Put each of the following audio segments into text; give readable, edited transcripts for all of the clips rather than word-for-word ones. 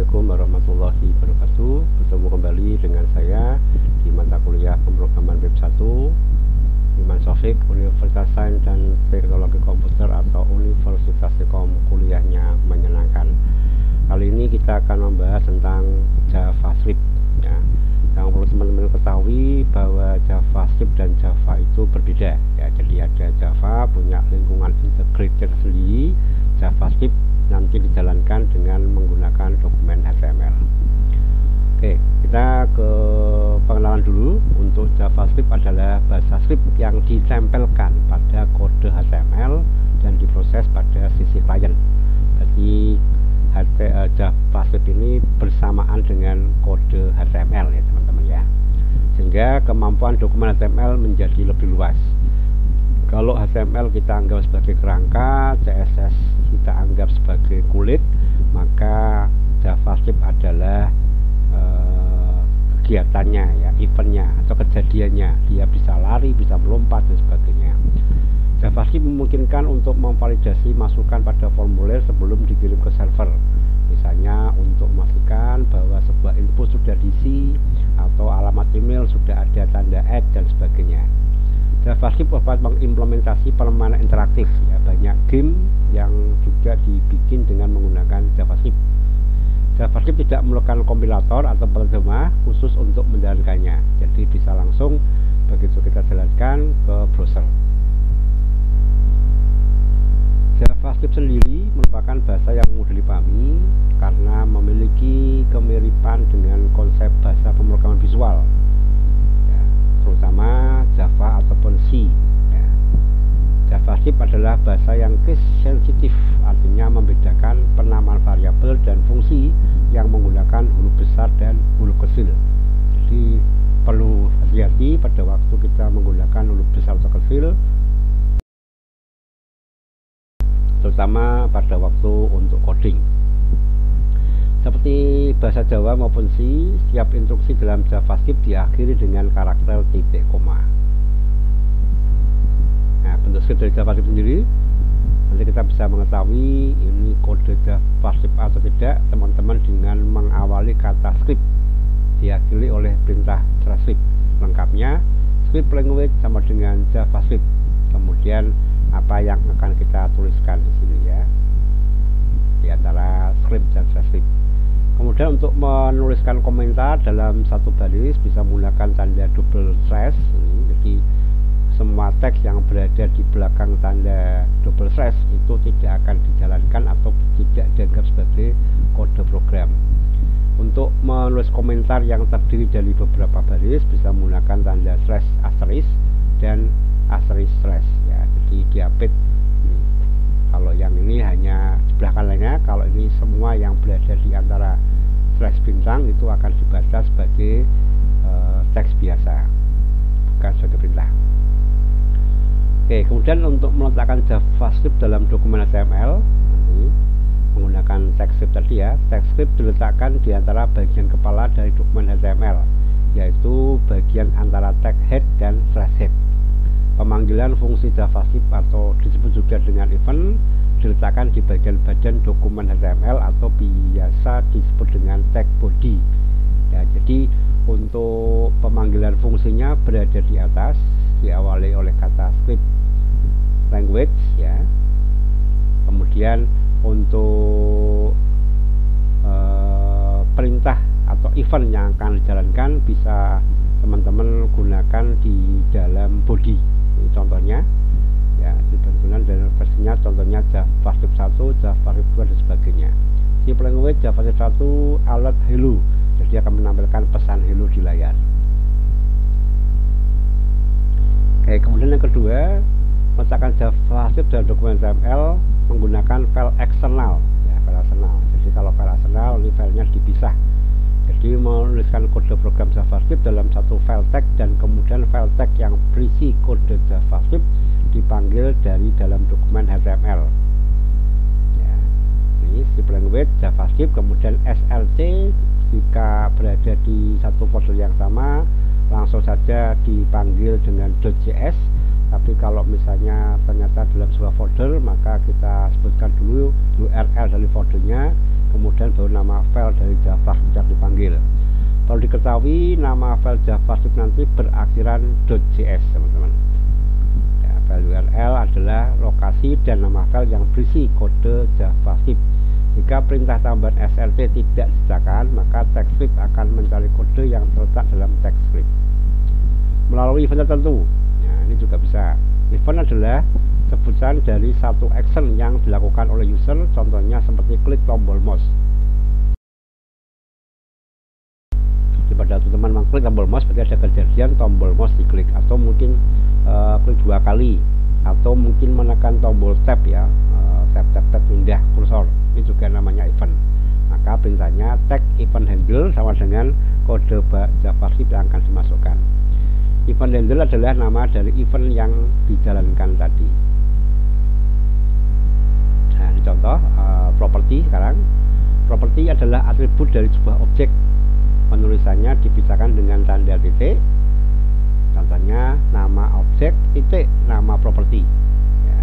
Assalamualaikum warahmatullahi wabarakatuh. Bertemu kembali dengan saya di mata kuliah pemrograman web 1 Iman Sofik, Universitas Sains dan Teknologi Komputer atau Universitas Telkom. Kuliahnya menyenangkan. Kali ini kita akan membahas tentang JavaScript ya. Yang perlu teman-teman ketahui bahwa JavaScript dan Java itu berbeda ya. Jadi ada Java punya lingkungan integrated sendiri, JavaScript nanti dijalankan dengan menggunakan dokumen HTML. Oke, kita ke pengenalan dulu. Untuk JavaScript adalah bahasa script yang ditempelkan pada kode HTML dan diproses pada sisi klien. Jadi JavaScript ini bersamaan dengan kode HTML ya teman-teman ya, sehingga kemampuan dokumen HTML menjadi lebih luas. Kalau HTML kita anggap sebagai kerangka, CSS kita anggap sebagai kulit, maka JavaScript adalah kegiatannya ya, eventnya atau kejadiannya. Dia bisa lari, bisa melompat dan sebagainya. JavaScript memungkinkan untuk memvalidasi masukan pada formulir sebelum dikirim ke server. Misalnya untuk memastikan bahwa sebuah info sudah diisi atau alamat email sudah ada tanda @ dan sebagainya. JavaScript dapat mengimplementasi permainan interaktif ya, banyak game yang juga dibikin dengan menggunakan JavaScript. JavaScript tidak memerlukan kompilator atau penerjemah khusus untuk menjalankannya, jadi bisa langsung begitu kita jalankan ke browser. JavaScript sendiri merupakan bahasa yang mudah dipahami karena memiliki kemiripan dengan konsep bahasa pemrograman visual ya, terutama Java ataupun C ya. JavaScript adalah bahasa yang case sensitif, artinya membedakan penamaan variabel dan fungsi yang menggunakan huruf besar dan huruf kecil. Jadi perlu hati-hati pada waktu kita menggunakan huruf besar atau kecil, terutama pada waktu untuk coding. Seperti bahasa Jawa maupun C, setiap instruksi dalam JavaScript diakhiri dengan karakter titik koma. Nah, bentuk script dari JavaScript sendiri nanti kita bisa mengetahui ini kode JavaScript atau tidak teman-teman dengan mengawali kata script diakhiri oleh perintah script. Lengkapnya script language sama dengan JavaScript. Kemudian apa yang akan kita tuliskan di sini ya, di antara script dan script. Kemudian untuk menuliskan komentar dalam satu baris bisa menggunakan tanda double slash. Jadi semua teks yang berada di belakang tanda double slash itu tidak akan dijalankan atau tidak dianggap sebagai kode program. Untuk menulis komentar yang terdiri dari beberapa baris bisa menggunakan tanda slash asterisk dan asterisk slash ya. Jadi diapit. Kalau yang ini hanya sebelah kanannya, kalau ini semua yang berada di antara slash bintang itu akan dibaca sebagai teks biasa, bukan sebagai perintah. Oke, kemudian untuk meletakkan JavaScript dalam dokumen HTML nanti menggunakan TypeScript tadi ya. TypeScript diletakkan di antara bagian kepala dari dokumen HTML, yaitu bagian antara tag head dan slash head. Pemanggilan fungsi JavaScript atau disebut juga dengan event diletakkan di bagian badan dokumen HTML atau biasa disebut dengan tag body ya. Jadi untuk pemanggilan fungsinya berada di atas, diawali oleh kata script language ya. Kemudian untuk perintah atau event yang akan dijalankan bisa teman-teman gunakan di dalam body. Ini contohnya ya, dibentukan dan versinya contohnya JavaScript 1, JavaScript 2 dan sebagainya. Si language JavaScript 1 alert hello, jadi akan menampilkan pesan hello di layar. Oke, kemudian yang kedua, meletakkan JavaScript dalam dokumen HTML menggunakan file eksternal ya, file eksternal. Jadi kalau file eksternal ini filenya dipisah. Jadi menuliskan kode program JavaScript dalam satu file tag dan kemudian file tag yang berisi kode JavaScript dipanggil dari dalam dokumen HTML ya. Ini script language JavaScript, kemudian SLC jika berada di satu folder yang sama langsung saja dipanggil dengan .js. Tapi kalau misalnya ternyata dalam sebuah folder, maka kita sebutkan dulu URL dari foldernya kemudian baru nama file dari JavaScript yang dipanggil. Perlu diketahui nama file JavaScript nanti berakhiran .js teman-teman. Ya, file URL adalah lokasi dan nama file yang berisi kode JavaScript. Jika perintah tambahan src tidak disediakan, maka TypeScript akan mencari kode yang terletak dalam TypeScript melalui event tertentu. Nah, ini juga bisa. Event adalah sebutan dari satu action yang dilakukan oleh user, contohnya seperti klik tombol mouse. Pada teman-teman mengklik tombol mouse berarti ada kejadian tombol mouse diklik, atau mungkin klik 2 kali, atau mungkin menekan tombol tab ya, tab pindah kursor, ini juga namanya event. Maka perintahnya tag event handle sama dengan kode JavaScript yang akan dimasukkan. Event handle adalah nama dari event yang dijalankan tadi. Nah, ini contoh properti. Sekarang properti adalah atribut dari sebuah objek. Penulisannya dipisahkan dengan tanda titik. Contohnya nama objek titik nama properti. Ya.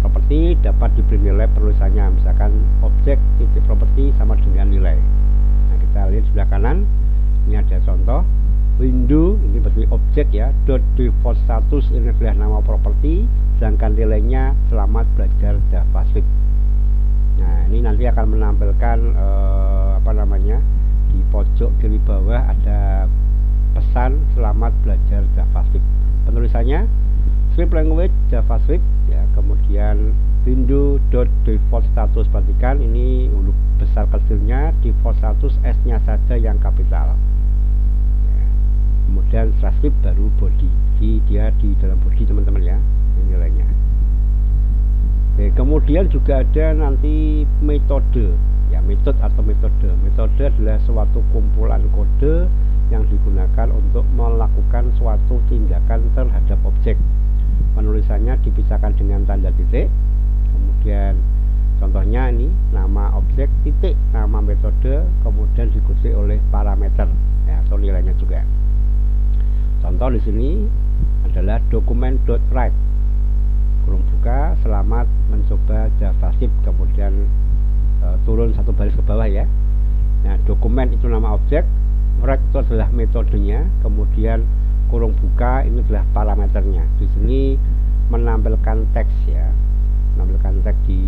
Properti dapat diberi nilai penulisannya, misalkan objek titik properti sama dengan nilai. Nah, kita lihat sebelah kanan. Ini ada contoh window, ini berarti objek ya. .default status ini adalah nama properti, sedangkan nilainya selamat belajar JavaScript. Nah, ini nanti akan menampilkan di pojok kiri bawah ada pesan selamat belajar JavaScript. Penulisannya script language JavaScript ya, kemudian window.default status, perhatikan ini huruf besar kecilnya, default status S-nya saja yang kapital ya. Kemudian script baru body, jadi dia di dalam body teman-teman ya, ini nilainya. Oke, kemudian juga ada nanti metode ya, metode atau metode. Metode adalah suatu kumpulan kode yang digunakan untuk melakukan suatu tindakan terhadap objek. Penulisannya dipisahkan dengan tanda titik. Kemudian contohnya ini nama objek titik nama metode, kemudian diikuti oleh parameter ya, atau nilainya juga. Contoh di sini adalah dokumen.write kurung buka selamat mencoba JavaScript, kemudian turun satu baris ke bawah ya. Nah, dokumen itu nama objek, write itu adalah metodenya, kemudian kurung buka ini adalah parameternya. Di sini menampilkan teks ya, menampilkan teks di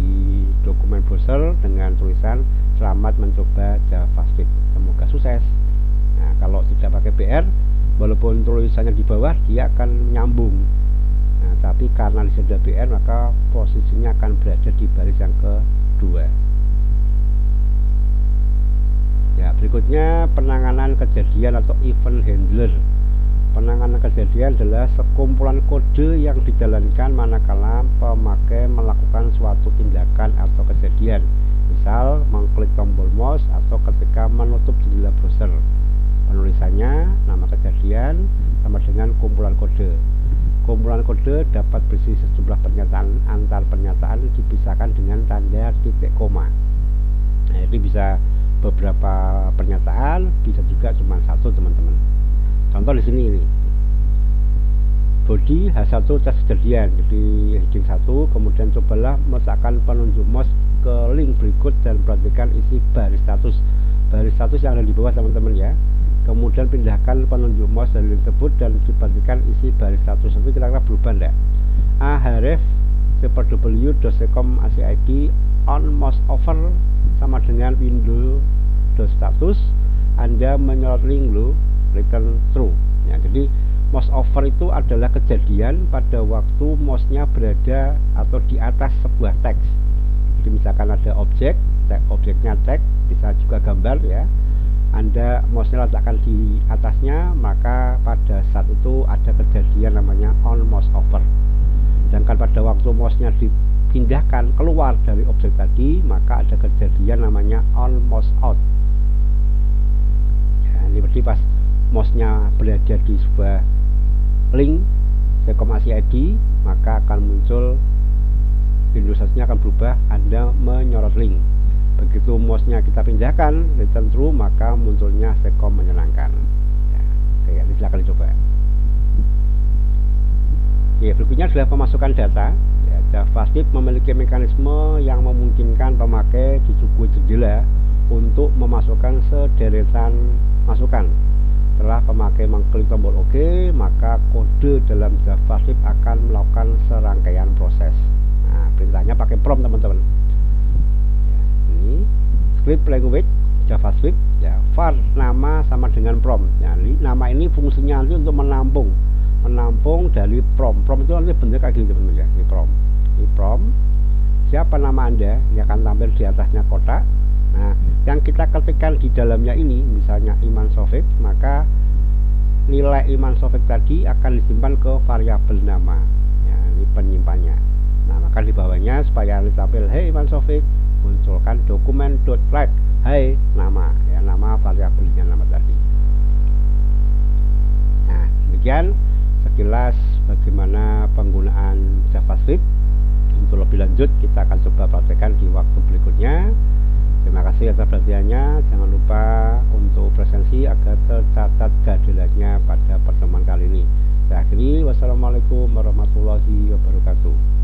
dokumen browser dengan tulisan selamat mencoba JavaScript, semoga sukses. Nah, kalau tidak pakai BR, walaupun tulisannya di bawah dia akan nyambung. Nah, tapi karena di sini ada BR maka posisinya akan berada di baris yang kedua. Ya, berikutnya penanganan kejadian atau event handler. Penanganan kejadian adalah sekumpulan kode yang dijalankan manakala pemakai melakukan suatu tindakan atau kejadian, misal mengklik tombol mouse atau ketika menutup jendela browser. Penulisannya nama kejadian sama dengan kumpulan kode. Kumpulan kode dapat berisi sejumlah pernyataan, antar pernyataan dipisahkan dengan tanda titik koma. Nah, ini bisa beberapa pernyataan, bisa juga cuma satu teman-teman. Contoh di sini ini body H1 tes kejadian, jadi heading 1, kemudian cobalah meletakkan penunjuk mouse ke link berikut dan perhatikan isi baris status yang ada di bawah teman-teman ya. Kemudian pindahkan penunjuk mouse dari link tersebut dan diperhatikan isi baris status. Nanti kira-kira berubah enggak? Ahref www.secom.acid on mouse over sama dengan window.status, Anda menyorot link lo return true ya. Jadi mouse over itu adalah kejadian pada waktu mouse-nya berada atau di atas sebuah teks. Jadi misalkan ada objek, objeknya teks, bisa juga gambar ya, Anda mouse-nya letakkan di atasnya, maka pada saat itu ada kejadian namanya on mouse over. Sedangkan pada waktu mouse-nya dipindahkan keluar dari objek tadi, maka ada kejadian namanya on mouse out ya. Ini berarti pas mouse-nya berada di sebuah link Secom.acid, maka akan muncul Windows nya akan berubah, Anda menyorot link. Begitu mouse-nya kita pindahkan return true, maka munculnya Secom menyenangkan ya. Oke, ini silahkan dicoba. Oke, berikutnya adalah pemasukan data ya. JavaScript memiliki mekanisme yang memungkinkan pemakai disuguhi jendela untuk memasukkan sederetan masukan. Setelah pemakai mengklik tombol OK, maka kode dalam JavaScript akan melakukan serangkaian proses. Nah, perintahnya pakai prompt teman-teman. Ya, ini script language JavaScript, ya, var nama sama dengan prompt. Ya, nama ini fungsinya nanti untuk menampung dari prompt. Prompt itu nanti bentuk kayak gini teman-teman ya. Ini prompt. Ini prompt. Siapa nama Anda? Ini akan tampil di atasnya kotak. Nah, yang kita ketikkan di dalamnya ini, misalnya Iman Sofik, maka nilai Iman Sofik tadi akan disimpan ke variabel nama. Ya, ini penyimpannya. Nah, maka di bawahnya supaya ditampil, hey Iman Sofik, munculkan dokumen.write, hey nama, ya nama variabelnya nama tadi. Nah, demikian sekilas bagaimana penggunaan JavaScript. Untuk lebih lanjut kita akan coba praktekkan di waktu berikutnya. Terima kasih atas perhatiannya. Jangan lupa untuk presensi agar tercatat kehadirannya pada pertemuan kali ini. Saya akhiri, wassalamualaikum warahmatullahi wabarakatuh.